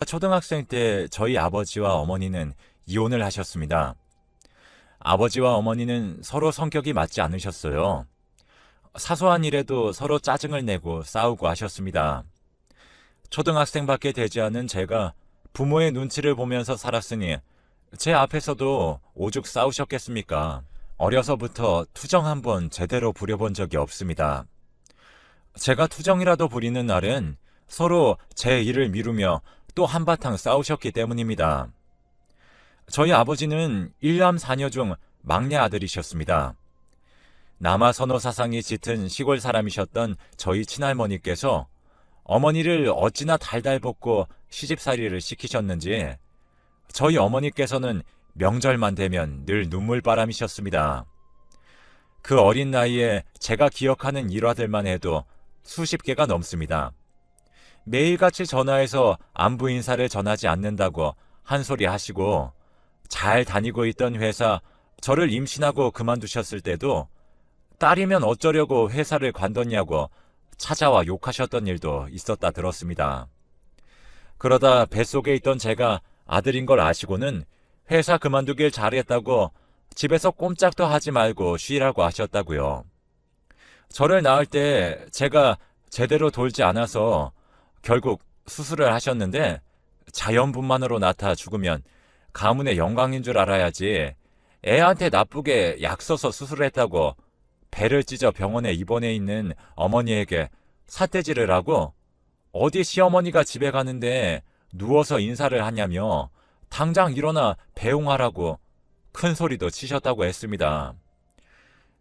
초등학생 때 저희 아버지와 어머니는 이혼을 하셨습니다. 아버지와 어머니는 서로 성격이 맞지 않으셨어요. 사소한 일에도 서로 짜증을 내고 싸우고 하셨습니다. 초등학생밖에 되지 않은 제가 부모의 눈치를 보면서 살았으니 제 앞에서도 오죽 싸우셨겠습니까? 어려서부터 투정 한번 제대로 부려본 적이 없습니다. 제가 투정이라도 부리는 날은 서로 제 일을 미루며 또 한바탕 싸우셨기 때문입니다. 저희 아버지는 일남 사녀 중 막내 아들이셨습니다. 남아 선호 사상이 짙은 시골 사람이셨던 저희 친할머니께서 어머니를 어찌나 달달 볶고 시집살이를 시키셨는지 저희 어머니께서는 명절만 되면 늘 눈물바람이셨습니다. 그 어린 나이에 제가 기억하는 일화들만 해도 수십 개가 넘습니다. 매일같이 전화해서 안부 인사를 전하지 않는다고 한 소리 하시고 잘 다니고 있던 회사 저를 임신하고 그만두셨을 때도 딸이면 어쩌려고 회사를 관뒀냐고 찾아와 욕하셨던 일도 있었다 들었습니다. 그러다 뱃속에 있던 제가 아들인 걸 아시고는 회사 그만두길 잘했다고 집에서 꼼짝도 하지 말고 쉬라고 하셨다고요. 저를 낳을 때 제가 제대로 돌지 않아서 결국 수술을 하셨는데 자연분만으로 낳다 죽으면 가문의 영광인 줄 알아야지 애한테 나쁘게 약 써서 수술했다고 배를 찢어 병원에 입원해 있는 어머니에게 삿대질을 하고 어디 시어머니가 집에 가는데 누워서 인사를 하냐며 당장 일어나 배웅하라고 큰 소리도 치셨다고 했습니다.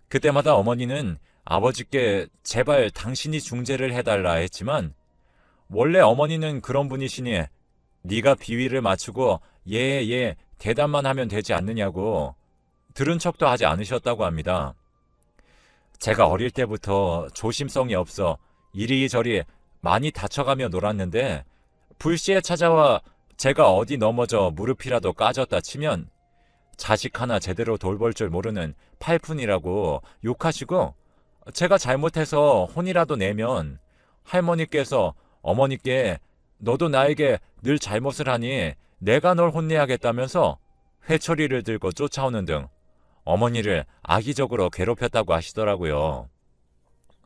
그때마다 어머니는 아버지께 제발 당신이 중재를 해달라 했지만 원래 어머니는 그런 분이시니 네가 비위를 맞추고 예 대답만 하면 되지 않느냐고 들은 척도 하지 않으셨다고 합니다. 제가 어릴 때부터 조심성이 없어 이리저리 많이 다쳐가며 놀았는데 불시에 찾아와 제가 어디 넘어져 무릎이라도 까졌다 치면 자식 하나 제대로 돌볼 줄 모르는 팔푼이라고 욕하시고 제가 잘못해서 혼이라도 내면 할머니께서 어머니께 너도 나에게 늘 잘못을 하니 내가 널 혼내야겠다면서 회초리를 들고 쫓아오는 등 어머니를 악의적으로 괴롭혔다고 하시더라고요.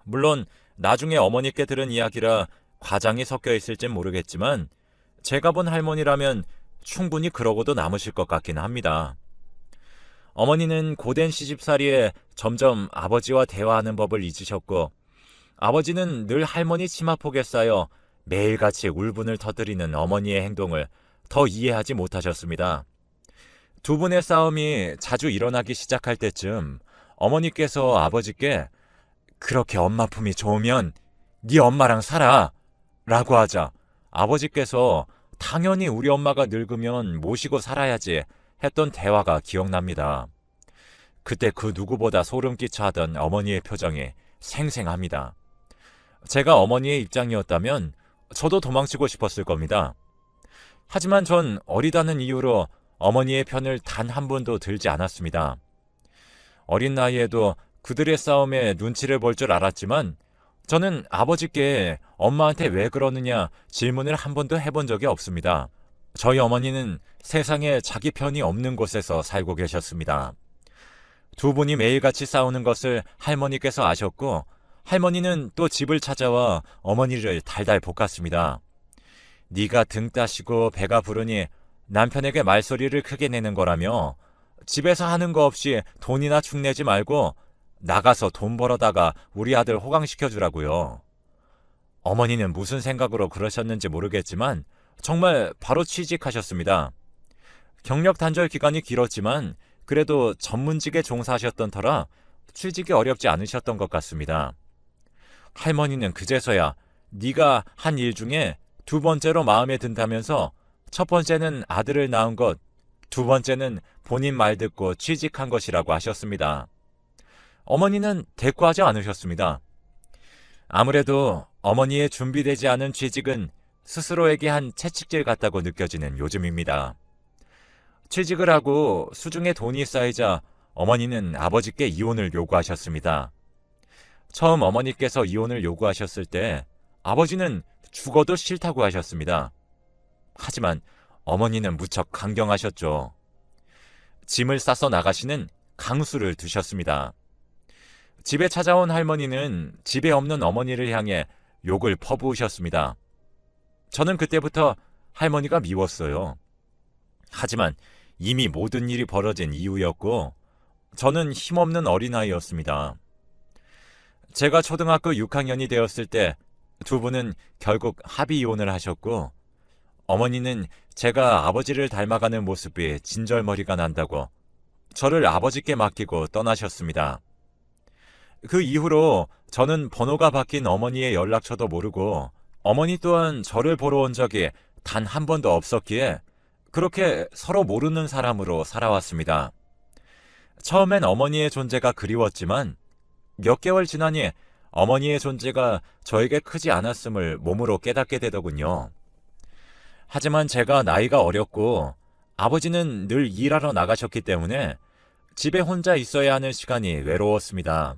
물론 나중에 어머니께 들은 이야기라 과장이 섞여 있을진 모르겠지만 제가 본 할머니라면 충분히 그러고도 남으실 것 같긴 합니다. 어머니는 고된 시집살이에 점점 아버지와 대화하는 법을 잊으셨고 아버지는 늘 할머니 치마폭에 쌓여 매일같이 울분을 터뜨리는 어머니의 행동을 더 이해하지 못하셨습니다. 두 분의 싸움이 자주 일어나기 시작할 때쯤 어머니께서 아버지께 그렇게 엄마 품이 좋으면 네 엄마랑 살아 라고 하자 아버지께서 당연히 우리 엄마가 늙으면 모시고 살아야지 했던 대화가 기억납니다. 그때 그 누구보다 소름 끼쳐 하던 어머니의 표정이 생생합니다. 제가 어머니의 입장이었다면 저도 도망치고 싶었을 겁니다. 하지만 전 어리다는 이유로 어머니의 편을 단 한 번도 들지 않았습니다. 어린 나이에도 그들의 싸움에 눈치를 볼 줄 알았지만 저는 아버지께 엄마한테 왜 그러느냐 질문을 한 번도 해본 적이 없습니다. 저희 어머니는 세상에 자기 편이 없는 곳에서 살고 계셨습니다. 두 분이 매일같이 싸우는 것을 할머니께서 아셨고 할머니는 또 집을 찾아와 어머니를 달달 볶았습니다. 네가 등 따시고 배가 부르니 남편에게 말소리를 크게 내는 거라며 집에서 하는 거 없이 돈이나 축내지 말고 나가서 돈 벌어다가 우리 아들 호강시켜주라고요. 어머니는 무슨 생각으로 그러셨는지 모르겠지만 정말 바로 취직하셨습니다. 경력 단절 기간이 길었지만 그래도 전문직에 종사하셨던 터라 취직이 어렵지 않으셨던 것 같습니다. 할머니는 그제서야 네가 한 일 중에 두 번째로 마음에 든다면서 첫 번째는 아들을 낳은 것, 두 번째는 본인 말 듣고 취직한 것이라고 하셨습니다. 어머니는 대꾸하지 않으셨습니다. 아무래도 어머니의 준비되지 않은 취직은 스스로에게 한 채찍질 같다고 느껴지는 요즘입니다. 취직을 하고 수중에 돈이 쌓이자 어머니는 아버지께 이혼을 요구하셨습니다. 처음 어머니께서 이혼을 요구하셨을 때 아버지는 죽어도 싫다고 하셨습니다. 하지만 어머니는 무척 강경하셨죠. 짐을 싸서 나가시는 강수를 두셨습니다. 집에 찾아온 할머니는 집에 없는 어머니를 향해 욕을 퍼부으셨습니다. 저는 그때부터 할머니가 미웠어요. 하지만 이미 모든 일이 벌어진 이후였고 저는 힘없는 어린아이였습니다. 제가 초등학교 6학년이 되었을 때 두 분은 결국 합의 이혼을 하셨고 어머니는 제가 아버지를 닮아가는 모습이 진절머리가 난다고 저를 아버지께 맡기고 떠나셨습니다. 그 이후로 저는 번호가 바뀐 어머니의 연락처도 모르고 어머니 또한 저를 보러 온 적이 단 한 번도 없었기에 그렇게 서로 모르는 사람으로 살아왔습니다. 처음엔 어머니의 존재가 그리웠지만 몇 개월 지나니 어머니의 존재가 저에게 크지 않았음을 몸으로 깨닫게 되더군요. 하지만 제가 나이가 어렸고 아버지는 늘 일하러 나가셨기 때문에 집에 혼자 있어야 하는 시간이 외로웠습니다.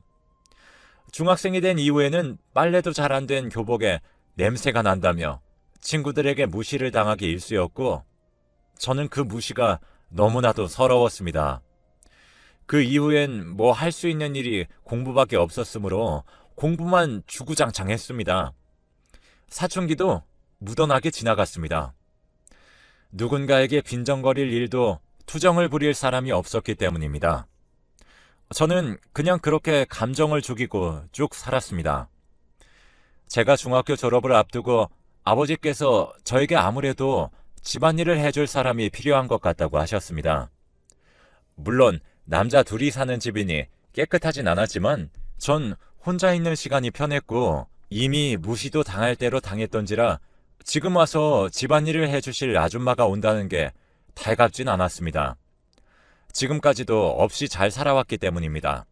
중학생이 된 이후에는 빨래도 잘 안 된 교복에 냄새가 난다며 친구들에게 무시를 당하기 일쑤였고 저는 그 무시가 너무나도 서러웠습니다. 그 이후엔 뭐 할 수 있는 일이 공부밖에 없었으므로 공부만 주구장창했습니다. 사춘기도 무던하게 지나갔습니다. 누군가에게 빈정거릴 일도 투정을 부릴 사람이 없었기 때문입니다. 저는 그냥 그렇게 감정을 죽이고 쭉 살았습니다. 제가 중학교 졸업을 앞두고 아버지께서 저에게 아무래도 집안일을 해줄 사람이 필요한 것 같다고 하셨습니다. 물론 남자 둘이 사는 집이니 깨끗하진 않았지만 전 혼자 있는 시간이 편했고 이미 무시도 당할 대로 당했던지라 지금 와서 집안일을 해주실 아줌마가 온다는 게 달갑진 않았습니다. 지금까지도 없이 잘 살아왔기 때문입니다.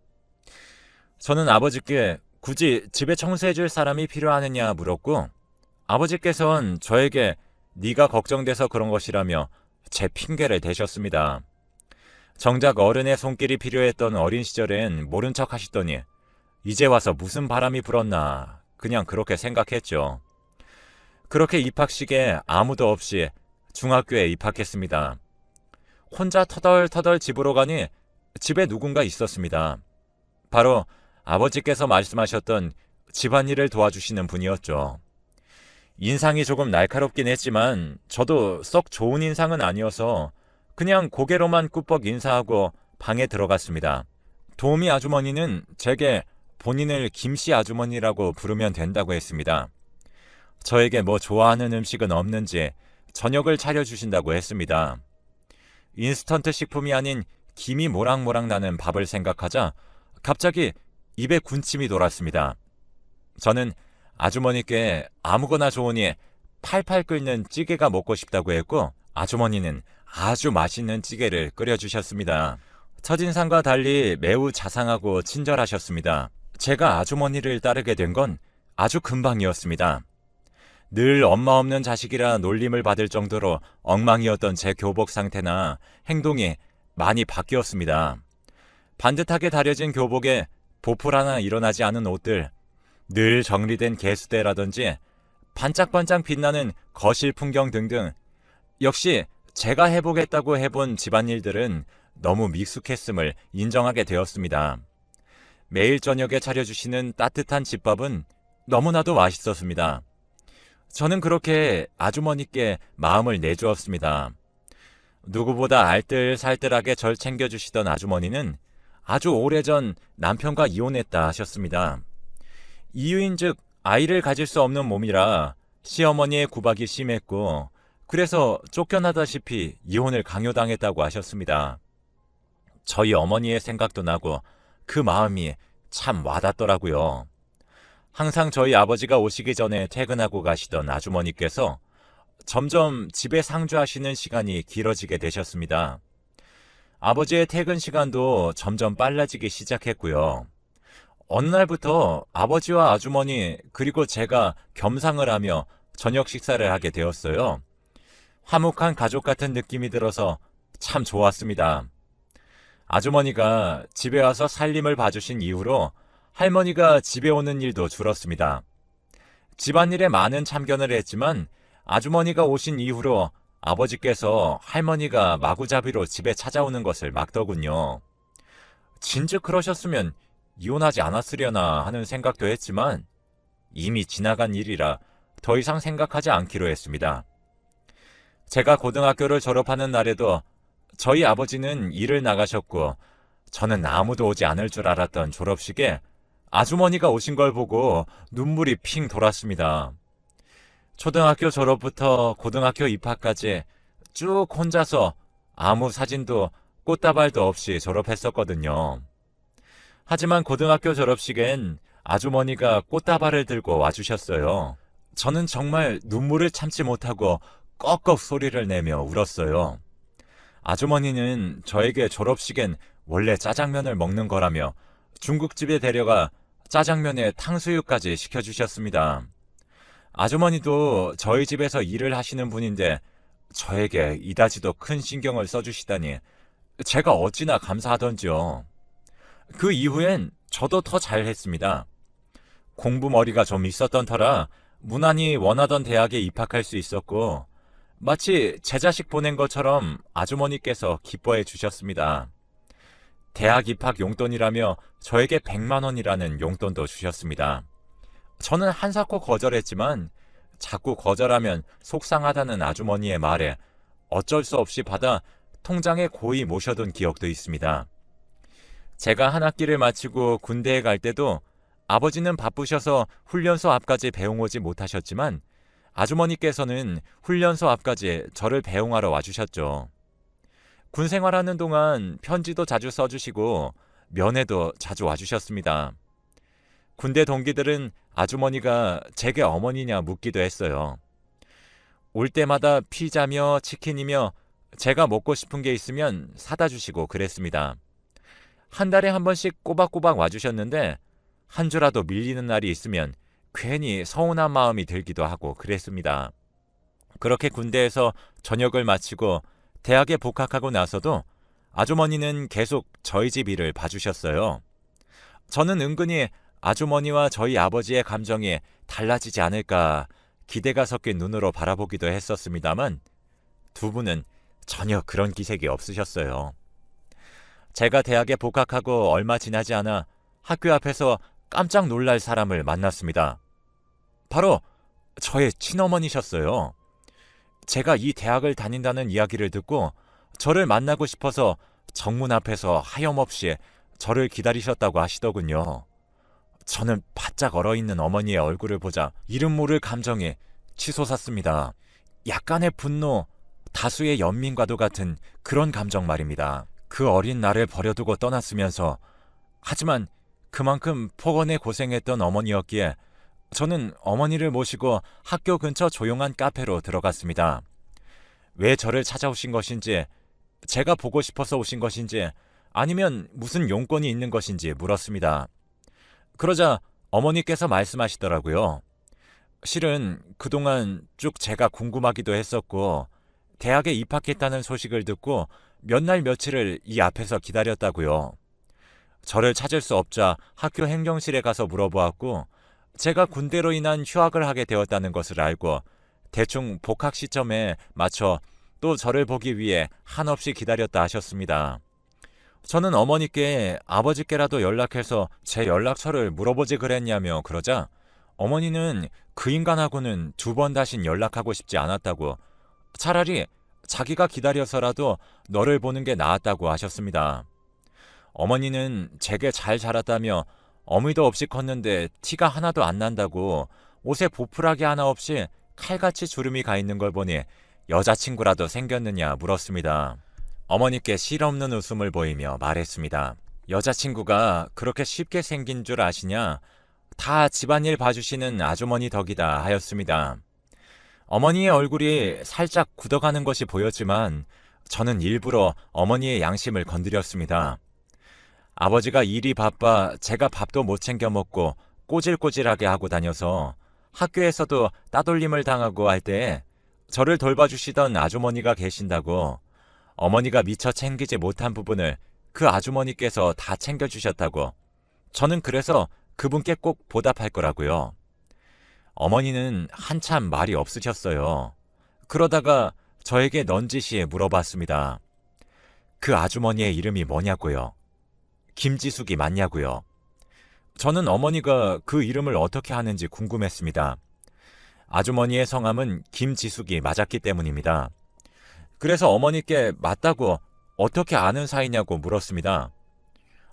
저는 아버지께 굳이 집에 청소해줄 사람이 필요하느냐 물었고 아버지께서는 저에게 네가 걱정돼서 그런 것이라며 제 핑계를 대셨습니다. 정작 어른의 손길이 필요했던 어린 시절엔 모른 척 하시더니 이제 와서 무슨 바람이 불었나 그냥 그렇게 생각했죠. 그렇게 입학식에 아무도 없이 중학교에 입학했습니다. 혼자 터덜터덜 집으로 가니 집에 누군가 있었습니다. 바로 아버지께서 말씀하셨던 집안일을 도와주시는 분이었죠. 인상이 조금 날카롭긴 했지만 저도 썩 좋은 인상은 아니어서 그냥 고개로만 꾸벅 인사하고 방에 들어갔습니다. 도우미 아주머니는 제게 본인을 김씨 아주머니라고 부르면 된다고 했습니다. 저에게 뭐 좋아하는 음식은 없는지 저녁을 차려주신다고 했습니다. 인스턴트 식품이 아닌 김이 모락모락 나는 밥을 생각하자 갑자기 입에 군침이 돌았습니다. 저는 아주머니께 아무거나 좋으니 팔팔 끓는 찌개가 먹고 싶다고 했고 아주머니는 아주 맛있는 찌개를 끓여주셨습니다. 첫인상과 달리 매우 자상하고 친절하셨습니다. 제가 아주머니를 따르게 된 건 아주 금방이었습니다. 늘 엄마 없는 자식이라 놀림을 받을 정도로 엉망이었던 제 교복 상태나 행동이 많이 바뀌었습니다. 반듯하게 다려진 교복에 보풀 하나 일어나지 않은 옷들, 늘 정리된 개수대라든지 반짝반짝 빛나는 거실 풍경 등등 역시 제가 해보겠다고 해본 집안일들은 너무 미숙했음을 인정하게 되었습니다. 매일 저녁에 차려주시는 따뜻한 집밥은 너무나도 맛있었습니다. 저는 그렇게 아주머니께 마음을 내주었습니다. 누구보다 알뜰살뜰하게 절 챙겨주시던 아주머니는 아주 오래전 남편과 이혼했다 하셨습니다. 이유인즉 아이를 가질 수 없는 몸이라 시어머니의 구박이 심했고 그래서 쫓겨나다시피 이혼을 강요당했다고 하셨습니다. 저희 어머니의 생각도 나고 그 마음이 참 와닿더라고요. 항상 저희 아버지가 오시기 전에 퇴근하고 가시던 아주머니께서 점점 집에 상주하시는 시간이 길어지게 되셨습니다. 아버지의 퇴근 시간도 점점 빨라지기 시작했고요. 어느 날부터 아버지와 아주머니 그리고 제가 겸상을 하며 저녁 식사를 하게 되었어요. 화목한 가족 같은 느낌이 들어서 참 좋았습니다. 아주머니가 집에 와서 살림을 봐주신 이후로 할머니가 집에 오는 일도 줄었습니다. 집안일에 많은 참견을 했지만 아주머니가 오신 이후로 아버지께서 할머니가 마구잡이로 집에 찾아오는 것을 막더군요. 진즉 그러셨으면 이혼하지 않았으려나 하는 생각도 했지만 이미 지나간 일이라 더 이상 생각하지 않기로 했습니다. 제가 고등학교를 졸업하는 날에도 저희 아버지는 일을 나가셨고 저는 아무도 오지 않을 줄 알았던 졸업식에 아주머니가 오신 걸 보고 눈물이 핑 돌았습니다. 초등학교 졸업부터 고등학교 입학까지 쭉 혼자서 아무 사진도 꽃다발도 없이 졸업했었거든요. 하지만 고등학교 졸업식엔 아주머니가 꽃다발을 들고 와주셨어요. 저는 정말 눈물을 참지 못하고 꺽꺽 소리를 내며 울었어요. 아주머니는 저에게 졸업식엔 원래 짜장면을 먹는 거라며 중국집에 데려가 짜장면에 탕수육까지 시켜주셨습니다. 아주머니도 저희 집에서 일을 하시는 분인데 저에게 이다지도 큰 신경을 써주시다니 제가 어찌나 감사하던지요. 그 이후엔 저도 더 잘했습니다. 공부머리가 좀 있었던 터라 무난히 원하던 대학에 입학할 수 있었고 마치 제 자식 보낸 것처럼 아주머니께서 기뻐해 주셨습니다. 대학 입학 용돈이라며 저에게 100만 원이라는 용돈도 주셨습니다. 저는 한사코 거절했지만 자꾸 거절하면 속상하다는 아주머니의 말에 어쩔 수 없이 받아 통장에 고이 모셔둔 기억도 있습니다. 제가 한 학기를 마치고 군대에 갈 때도 아버지는 바쁘셔서 훈련소 앞까지 배웅오지 못하셨지만 아주머니께서는 훈련소 앞까지 저를 배웅하러 와주셨죠. 군 생활하는 동안 편지도 자주 써주시고 면회도 자주 와주셨습니다. 군대 동기들은 아주머니가 제게 어머니냐 묻기도 했어요. 올 때마다 피자며 치킨이며 제가 먹고 싶은 게 있으면 사다 주시고 그랬습니다. 한 달에 한 번씩 꼬박꼬박 와주셨는데 한 주라도 밀리는 날이 있으면 괜히 서운한 마음이 들기도 하고 그랬습니다. 그렇게 군대에서 전역을 마치고 대학에 복학하고 나서도 아주머니는 계속 저희 집 일을 봐주셨어요. 저는 은근히 아주머니와 저희 아버지의 감정이 달라지지 않을까 기대가 섞인 눈으로 바라보기도 했었습니다만 두 분은 전혀 그런 기색이 없으셨어요. 제가 대학에 복학하고 얼마 지나지 않아 학교 앞에서 깜짝 놀랄 사람을 만났습니다. 바로 저의 친어머니셨어요. 제가 이 대학을 다닌다는 이야기를 듣고 저를 만나고 싶어서 정문 앞에서 하염없이 저를 기다리셨다고 하시더군요. 저는 바짝 얼어있는 어머니의 얼굴을 보자 이름 모를 감정이 치솟았습니다. 약간의 분노, 다수의 연민과도 같은 그런 감정 말입니다. 그 어린 나를 버려두고 떠났으면서 하지만 그만큼 폭언에 고생했던 어머니였기에 저는 어머니를 모시고 학교 근처 조용한 카페로 들어갔습니다. 왜 저를 찾아오신 것인지, 제가 보고 싶어서 오신 것인지, 아니면 무슨 용건이 있는 것인지 물었습니다. 그러자 어머니께서 말씀하시더라고요. 실은 그동안 쭉 제가 궁금하기도 했었고 대학에 입학했다는 소식을 듣고 몇 날 며칠을 이 앞에서 기다렸다고요. 저를 찾을 수 없자 학교 행정실에 가서 물어보았고 제가 군대로 인한 휴학을 하게 되었다는 것을 알고 대충 복학 시점에 맞춰 또 저를 보기 위해 한없이 기다렸다 하셨습니다. 저는 어머니께 아버지께라도 연락해서 제 연락처를 물어보지 그랬냐며 그러자 어머니는 그 인간하고는 두 번 다신 연락하고 싶지 않았다고 차라리 자기가 기다려서라도 너를 보는 게 나았다고 하셨습니다. 어머니는 제게 잘 자랐다며 어미도 없이 컸는데 티가 하나도 안 난다고 옷에 보풀하기 하나 없이 칼같이 주름이 가 있는 걸 보니 여자친구라도 생겼느냐 물었습니다. 어머니께 실없는 웃음을 보이며 말했습니다. 여자친구가 그렇게 쉽게 생긴 줄 아시냐? 다 집안일 봐주시는 아주머니 덕이다 하였습니다. 어머니의 얼굴이 살짝 굳어가는 것이 보였지만 저는 일부러 어머니의 양심을 건드렸습니다. 아버지가 일이 바빠 제가 밥도 못 챙겨 먹고 꼬질꼬질하게 하고 다녀서 학교에서도 따돌림을 당하고 할 때 저를 돌봐주시던 아주머니가 계신다고 어머니가 미처 챙기지 못한 부분을 그 아주머니께서 다 챙겨주셨다고 저는 그래서 그분께 꼭 보답할 거라고요. 어머니는 한참 말이 없으셨어요. 그러다가 저에게 넌지시 물어봤습니다. 그 아주머니의 이름이 뭐냐고요? 김지숙이 맞냐고요? 저는 어머니가 그 이름을 어떻게 하는지 궁금했습니다. 아주머니의 성함은 김지숙이 맞았기 때문입니다. 그래서 어머니께 맞다고 어떻게 아는 사이냐고 물었습니다.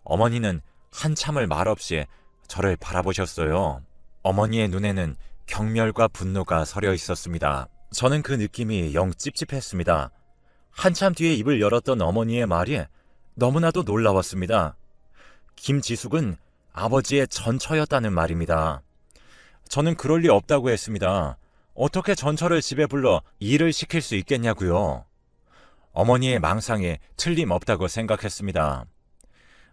어머니는 한참을 말없이 저를 바라보셨어요. 어머니의 눈에는 경멸과 분노가 서려 있었습니다. 저는 그 느낌이 영 찝찝했습니다. 한참 뒤에 입을 열었던 어머니의 말이 너무나도 놀라웠습니다. 김지숙은 아버지의 전처였다는 말입니다. 저는 그럴 리 없다고 했습니다. 어떻게 전처를 집에 불러 일을 시킬 수 있겠냐고요. 어머니의 망상에 틀림없다고 생각했습니다.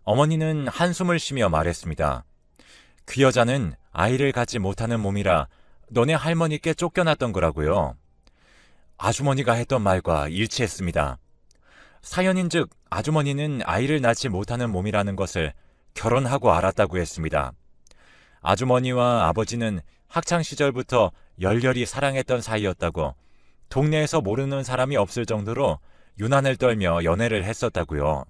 어머니는 한숨을 쉬며 말했습니다. 그 여자는 아이를 갖지 못하는 몸이라 너네 할머니께 쫓겨났던 거라고요. 아주머니가 했던 말과 일치했습니다. 사연인즉 아주머니는 아이를 낳지 못하는 몸이라는 것을 결혼하고 알았다고 했습니다. 아주머니와 아버지는 학창시절부터 열렬히 사랑했던 사이였다고 동네에서 모르는 사람이 없을 정도로 유난을 떨며 연애를 했었다고요.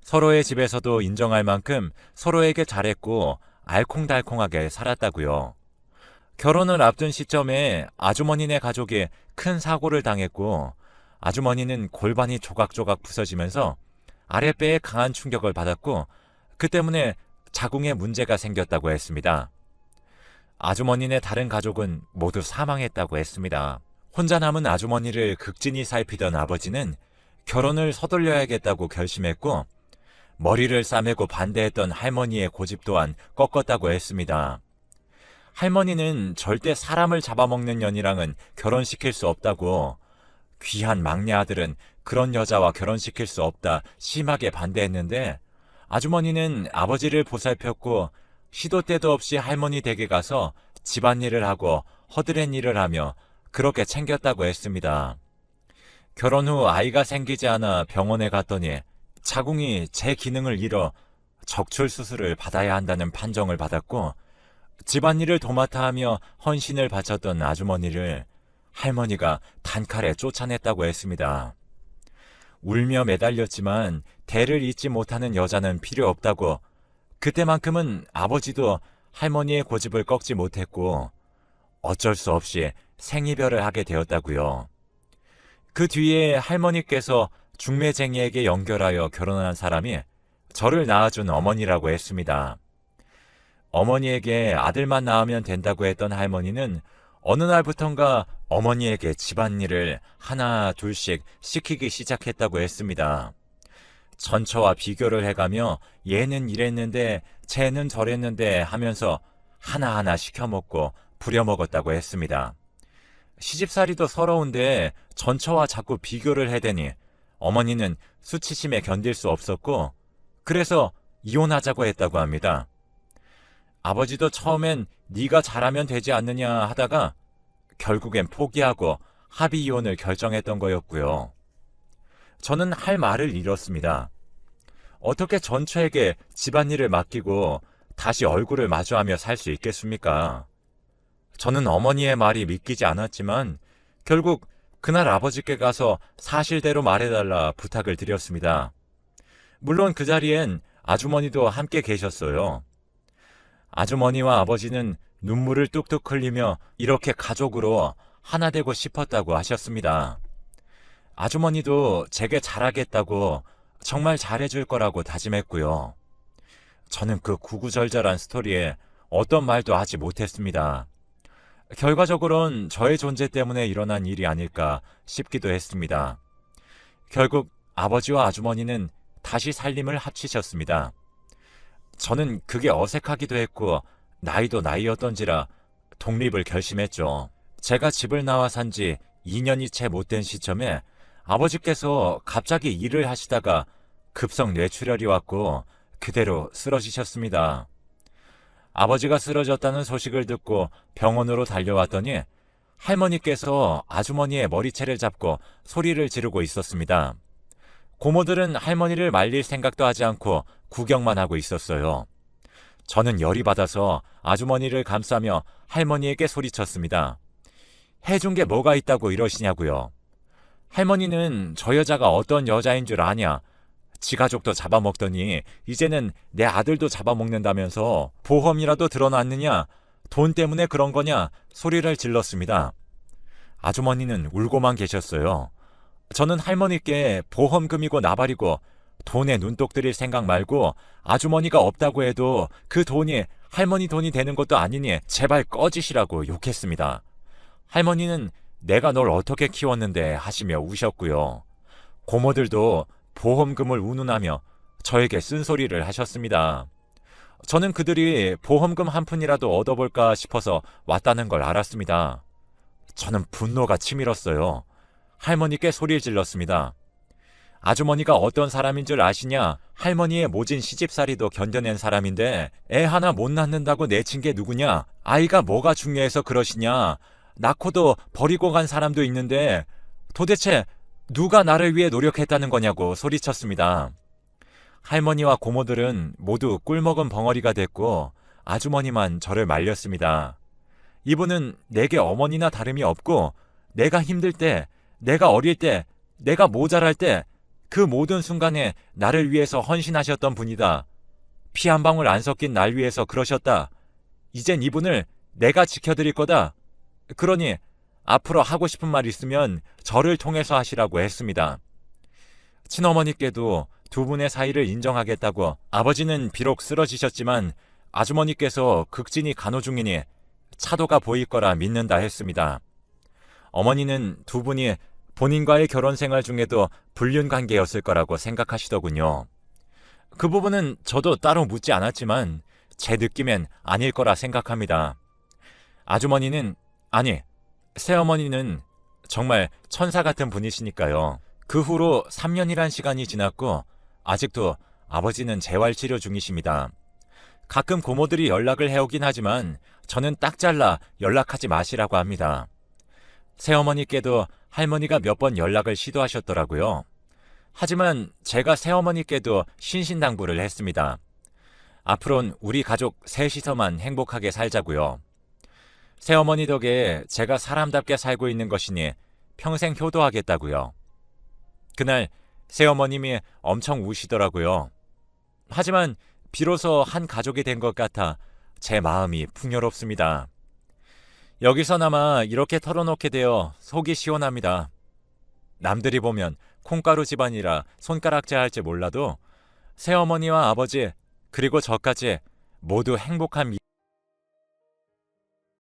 서로의 집에서도 인정할 만큼 서로에게 잘했고 알콩달콩하게 살았다고요. 결혼을 앞둔 시점에 아주머니네 가족이 큰 사고를 당했고 아주머니는 골반이 조각조각 부서지면서 아랫배에 강한 충격을 받았고 그 때문에 자궁에 문제가 생겼다고 했습니다. 아주머니네 다른 가족은 모두 사망했다고 했습니다. 혼자 남은 아주머니를 극진히 살피던 아버지는 결혼을 서둘러야겠다고 결심했고 머리를 싸매고 반대했던 할머니의 고집 또한 꺾었다고 했습니다. 할머니는 절대 사람을 잡아먹는 년이랑은 결혼시킬 수 없다고 귀한 막내 아들은 그런 여자와 결혼시킬 수 없다 심하게 반대했는데 아주머니는 아버지를 보살폈고 시도 때도 없이 할머니 댁에 가서 집안일을 하고 허드렛 일을 하며 그렇게 챙겼다고 했습니다. 결혼 후 아이가 생기지 않아 병원에 갔더니 자궁이 제 기능을 잃어 적출 수술을 받아야 한다는 판정을 받았고 집안일을 도맡아 하며 헌신을 바쳤던 아주머니를 할머니가 단칼에 쫓아냈다고 했습니다. 울며 매달렸지만 대를 잇지 못하는 여자는 필요 없다고 그때만큼은 아버지도 할머니의 고집을 꺾지 못했고 어쩔 수 없이 생이별을 하게 되었다고요. 그 뒤에 할머니께서 중매쟁이에게 연결하여 결혼한 사람이 저를 낳아준 어머니라고 했습니다. 어머니에게 아들만 낳으면 된다고 했던 할머니는 어느 날부턴가 어머니에게 집안일을 하나 둘씩 시키기 시작했다고 했습니다. 전처와 비교를 해가며 얘는 이랬는데 쟤는 저랬는데 하면서 하나하나 시켜먹고 부려먹었다고 했습니다. 시집살이도 서러운데 전처와 자꾸 비교를 해대니 어머니는 수치심에 견딜 수 없었고 그래서 이혼하자고 했다고 합니다. 아버지도 처음엔 네가 잘하면 되지 않느냐 하다가 결국엔 포기하고 합의 이혼을 결정했던 거였고요. 저는 할 말을 잃었습니다. 어떻게 전처에게 집안일을 맡기고 다시 얼굴을 마주하며 살 수 있겠습니까? 저는 어머니의 말이 믿기지 않았지만 결국 그날 아버지께 가서 사실대로 말해달라 부탁을 드렸습니다. 물론 그 자리엔 아주머니도 함께 계셨어요. 아주머니와 아버지는 눈물을 뚝뚝 흘리며 이렇게 가족으로 하나 되고 싶었다고 하셨습니다. 아주머니도 제게 잘하겠다고 정말 잘해줄 거라고 다짐했고요. 저는 그 구구절절한 스토리에 어떤 말도 하지 못했습니다. 결과적으로는 저의 존재 때문에 일어난 일이 아닐까 싶기도 했습니다. 결국 아버지와 아주머니는 다시 살림을 합치셨습니다. 저는 그게 어색하기도 했고 나이도 나이였던지라 독립을 결심했죠. 제가 집을 나와 산 지 2년이 채 못 된 시점에 아버지께서 갑자기 일을 하시다가 급성 뇌출혈이 왔고 그대로 쓰러지셨습니다. 아버지가 쓰러졌다는 소식을 듣고 병원으로 달려왔더니 할머니께서 아주머니의 머리채를 잡고 소리를 지르고 있었습니다. 고모들은 할머니를 말릴 생각도 하지 않고 구경만 하고 있었어요. 저는 열이 받아서 아주머니를 감싸며 할머니에게 소리쳤습니다. 해준 게 뭐가 있다고 이러시냐고요. 할머니는 저 여자가 어떤 여자인 줄 아냐. 지 가족도 잡아먹더니 이제는 내 아들도 잡아먹는다면서 보험이라도 들어놨느냐, 돈 때문에 그런 거냐 소리를 질렀습니다. 아주머니는 울고만 계셨어요. 저는 할머니께 보험금이고 나발이고 돈에 눈독 들일 생각 말고 아주머니가 없다고 해도 그 돈이 할머니 돈이 되는 것도 아니니 제발 꺼지시라고 욕했습니다. 할머니는 내가 널 어떻게 키웠는데 하시며 우셨고요. 고모들도 보험금을 운운하며 저에게 쓴소리를 하셨습니다. 저는 그들이 보험금 한 푼이라도 얻어볼까 싶어서 왔다는 걸 알았습니다. 저는 분노가 치밀었어요. 할머니께 소리를 질렀습니다. 아주머니가 어떤 사람인 줄 아시냐? 할머니의 모진 시집살이도 견뎌낸 사람인데 애 하나 못 낳는다고 내친 게 누구냐? 아이가 뭐가 중요해서 그러시냐? 낳고도 버리고 간 사람도 있는데 도대체 누가 나를 위해 노력했다는 거냐고 소리쳤습니다. 할머니와 고모들은 모두 꿀먹은 벙어리가 됐고 아주머니만 저를 말렸습니다. 이분은 내게 어머니나 다름이 없고 내가 힘들 때, 내가 어릴 때, 내가 모자랄 때 그 모든 순간에 나를 위해서 헌신하셨던 분이다. 피 한 방울 안 섞인 날 위해서 그러셨다. 이젠 이분을 내가 지켜드릴 거다. 그러니 앞으로 하고 싶은 말 있으면 저를 통해서 하시라고 했습니다. 친어머니께도 두 분의 사이를 인정하겠다고 아버지는 비록 쓰러지셨지만 아주머니께서 극진히 간호 중이니 차도가 보일 거라 믿는다 했습니다. 어머니는 두 분이 본인과의 결혼 생활 중에도 불륜 관계였을 거라고 생각하시더군요. 그 부분은 저도 따로 묻지 않았지만 제 느낌엔 아닐 거라 생각합니다. 아주머니는, 아니, 새어머니는 정말 천사 같은 분이시니까요. 그 후로 3년이란 시간이 지났고 아직도 아버지는 재활치료 중이십니다. 가끔 고모들이 연락을 해오긴 하지만 저는 딱 잘라 연락하지 마시라고 합니다. 새어머니께도 할머니가 몇 번 연락을 시도하셨더라고요. 하지만 제가 새어머니께도 신신당부를 했습니다. 앞으로는 우리 가족 셋이서만 행복하게 살자고요. 새어머니 덕에 제가 사람답게 살고 있는 것이니 평생 효도하겠다고요. 그날 새어머님이 엄청 우시더라고요. 하지만 비로소 한 가족이 된 것 같아 제 마음이 풍요롭습니다. 여기서나마 이렇게 털어놓게 되어 속이 시원합니다. 남들이 보면 콩가루 집안이라 손가락질 할지 몰라도 새어머니와 아버지 그리고 저까지 모두 행복한 미래